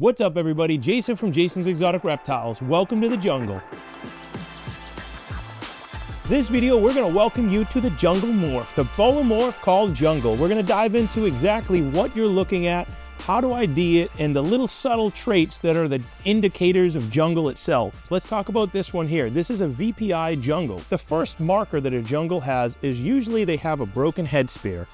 What's up everybody, Jason from Jason's Exotic Reptiles. Welcome to the jungle. This video, we're gonna welcome you to the Jungle Morph, the boa morph called Jungle. We're gonna dive into exactly what you're looking at, how to ID it, and the little subtle traits that are the indicators of jungle itself. So let's talk about this one here. This is a VPI jungle. The first marker that a jungle has is usually they have a broken head spear.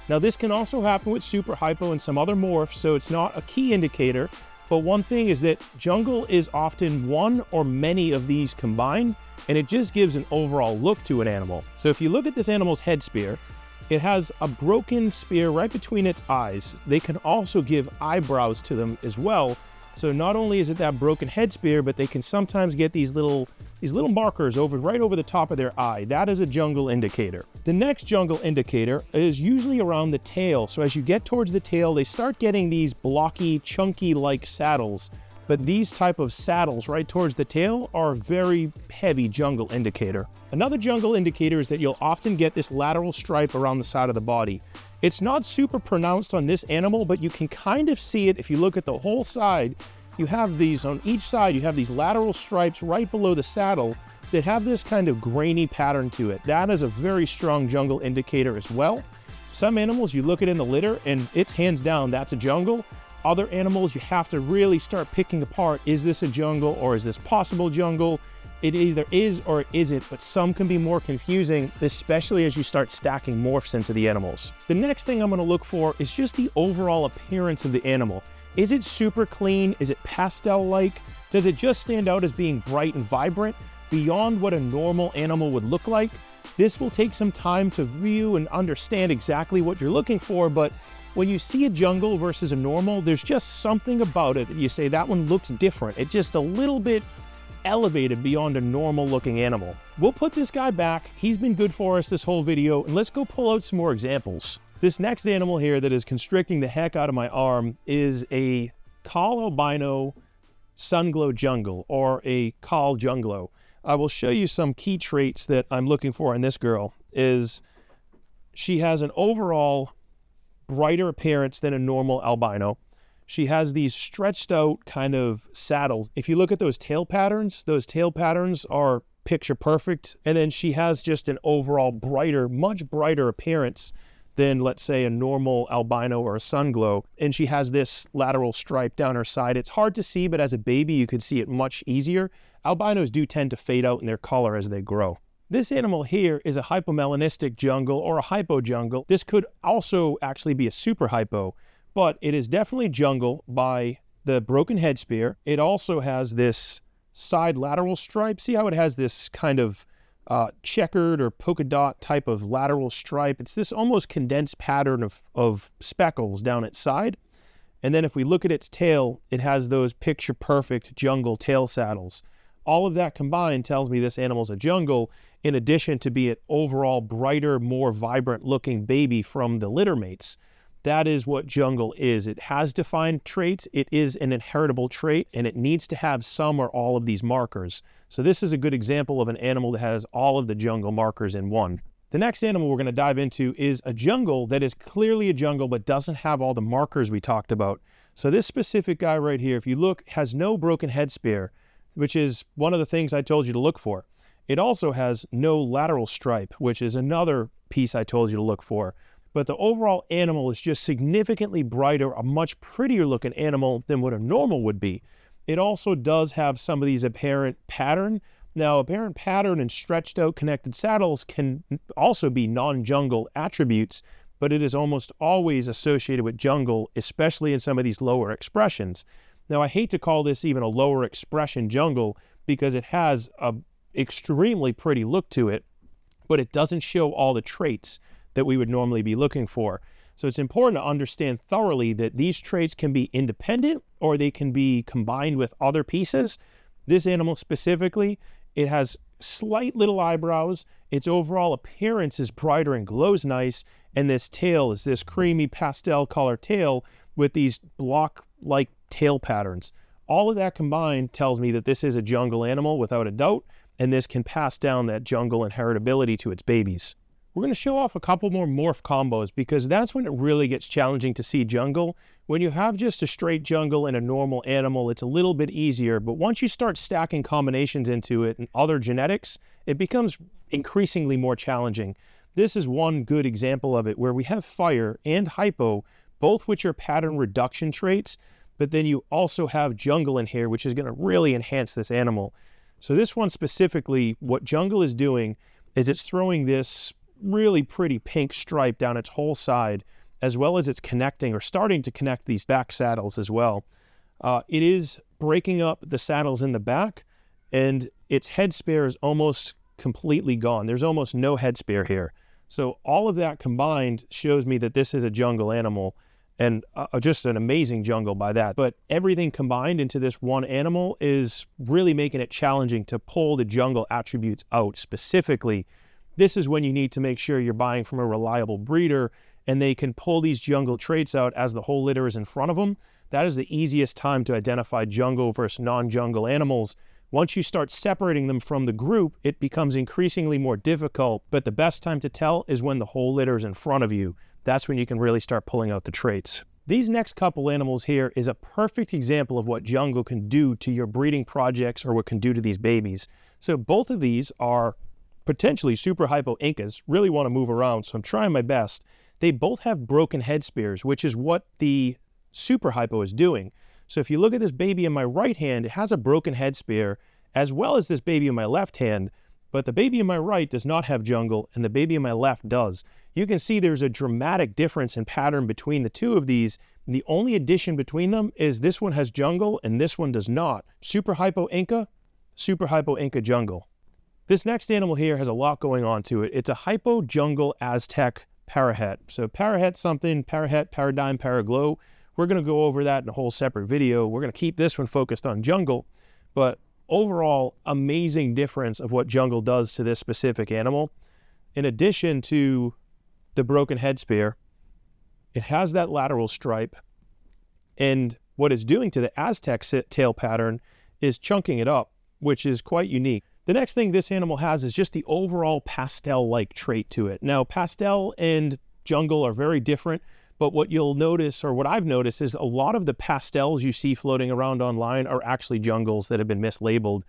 Now this can also happen with super hypo and some other morphs, so it's not a key indicator. But one thing is that jungle is often one or many of these combined, and it just gives an overall look to an animal. So if you look at this animal's head spear, it has a broken spear right between its eyes. They can also give eyebrows to them as well. So not only is it that broken head spear, but they can sometimes get these little markers right over the top of their eye. That is a jungle indicator. The next jungle indicator is usually around the tail. So as you get towards the tail, they start getting these blocky, chunky-like saddles. But these type of saddles right towards the tail are a very heavy jungle indicator. Another jungle indicator is that you'll often get this lateral stripe around the side of the body. It's not super pronounced on this animal, but you can kind of see it if you look at the whole side. You have these, on each side, you have these lateral stripes right below the saddle that have this kind of grainy pattern to it. That is a very strong jungle indicator as well. Some animals, you look at in the litter and it's hands down, that's a jungle. Other animals, you have to really start picking apart, is this a jungle or is this possible jungle? It either is or it isn't, but some can be more confusing, especially as you start stacking morphs into the animals. The next thing I'm gonna look for is just the overall appearance of the animal. Is it super clean? Is it pastel-like? Does it just stand out as being bright and vibrant beyond what a normal animal would look like? This will take some time to view and understand exactly what you're looking for, but when you see a jungle versus a normal, there's just something about it that you say that one looks different. It's just a little bit elevated beyond a normal looking animal. We'll put this guy back. He's been good for us this whole video, and let's go pull out some more examples. This next animal here that is constricting the heck out of my arm is a Kahl Albino Sunglow Jungle, or a Kahl Junglow. I will show you some key traits that I'm looking for in this girl. She has an overall brighter appearance than a normal albino. She has these stretched out kind of saddles. If you look at those tail patterns are picture perfect. And then she has just an overall brighter, much brighter appearance than, let's say, a normal albino or a sunglow. And she has this lateral stripe down her side. It's hard to see, but as a baby, you could see it much easier. Albinos do tend to fade out in their color as they grow. This animal here is a hypomelanistic jungle or a hypo jungle. This could also actually be a super hypo, but it is definitely jungle by the broken head spear. It also has this side lateral stripe. See how it has this kind of checkered or polka dot type of lateral stripe? It's this almost condensed pattern of speckles down its side. And then if we look at its tail, it has those picture perfect jungle tail saddles. All of that combined tells me this animal's a jungle, in addition to be an overall brighter, more vibrant looking baby from the litter mates. That is what jungle is. It has defined traits. It is an inheritable trait, and it needs to have some or all of these markers. So this is a good example of an animal that has all of the jungle markers in one. The next animal we're going to dive into is a jungle that is clearly a jungle but doesn't have all the markers we talked about. So this specific guy right here, if you look, has no broken head spear, which is one of the things I told you to look for. It also has no lateral stripe, which is another piece I told you to look for. But the overall animal is just significantly brighter, a much prettier looking animal than what a normal would be. It also does have some of these apparent pattern. Now, apparent pattern and stretched out connected saddles can also be non-jungle attributes, but it is almost always associated with jungle, especially in some of these lower expressions. Now, I hate to call this even a lower expression jungle because it has an extremely pretty look to it, but it doesn't show all the traits that we would normally be looking for. So it's important to understand thoroughly that these traits can be independent or they can be combined with other pieces. This animal specifically, it has slight little eyebrows. Its overall appearance is brighter and glows nice. And this tail is this creamy pastel color tail with these block-like tail patterns. All of that combined tells me that this is a jungle animal without a doubt, and this can pass down that jungle inheritability to its babies. We're going to show off a couple more morph combos because that's when it really gets challenging to see jungle. When you have just a straight jungle and a normal animal, it's a little bit easier, but once you start stacking combinations into it and other genetics, it becomes increasingly more challenging. This is one good example of it, where we have Fire and Hypo, both which are pattern reduction traits, but then you also have Jungle in here, which is going to really enhance this animal. So this one specifically, what Jungle is doing is it's throwing this really pretty pink stripe down its whole side, as well as it's connecting or starting to connect these back saddles as well. It is breaking up the saddles in the back, and its head spare is almost completely gone. There's almost no head spare here. So all of that combined shows me that this is a jungle animal, and just an amazing jungle by that. But everything combined into this one animal is really making it challenging to pull the jungle attributes out. Specifically, this is when you need to make sure you're buying from a reliable breeder and they can pull these jungle traits out as the whole litter is in front of them. That is the easiest time to identify jungle versus non-jungle animals. Once you start separating them from the group, it becomes increasingly more difficult, but the best time to tell is when the whole litter is in front of you. That's when you can really start pulling out the traits. These next couple animals here is a perfect example of what jungle can do to your breeding projects or what can do to these babies. So both of these are potentially super hypo Incas, really want to move around, so I'm trying my best. They both have broken head spears, which is what the super hypo is doing. So if you look at this baby in my right hand, it has a broken head spear, as well as this baby in my left hand, but the baby in my right does not have jungle, and the baby in my left does. You can see there's a dramatic difference in pattern between the two of these. The only addition between them is this one has jungle and this one does not. Super hypo Inca jungle. This next animal here has a lot going on to it. It's a Hypo Jungle Aztec parahet. So parahet something, parahet, paradigm, paraglow. We're going to go over that in a whole separate video. We're going to keep this one focused on jungle, but overall, amazing difference of what jungle does to this specific animal. In addition to the broken head spear, it has that lateral stripe, and what it's doing to the Aztec tail pattern is chunking it up, which is quite unique. The next thing this animal has is just the overall pastel-like trait to it. Now, pastel and jungle are very different, but what you'll notice, or what I've noticed, is a lot of the pastels you see floating around online are actually jungles that have been mislabeled.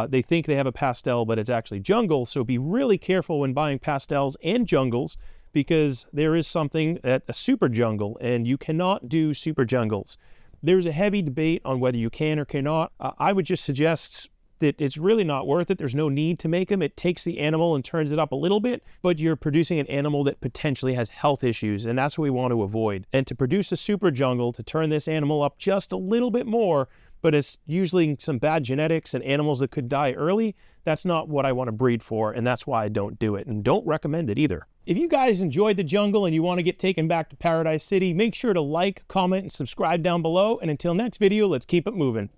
They think they have a pastel, but it's actually jungle, so be really careful when buying pastels and jungles, because there is something at a super jungle, and you cannot do super jungles. There's a heavy debate on whether you can or cannot. I would just suggest that it's really not worth it. There's no need to make them. It takes the animal and turns it up a little bit, but you're producing an animal that potentially has health issues, and that's what we want to avoid. And to produce a super jungle, to turn this animal up just a little bit more, but it's usually some bad genetics and animals that could die early, that's not what I want to breed for, and that's why I don't do it, and don't recommend it either. If you guys enjoyed the jungle and you want to get taken back to Paradise City, make sure to like, comment, and subscribe down below, and until next video, let's keep it moving.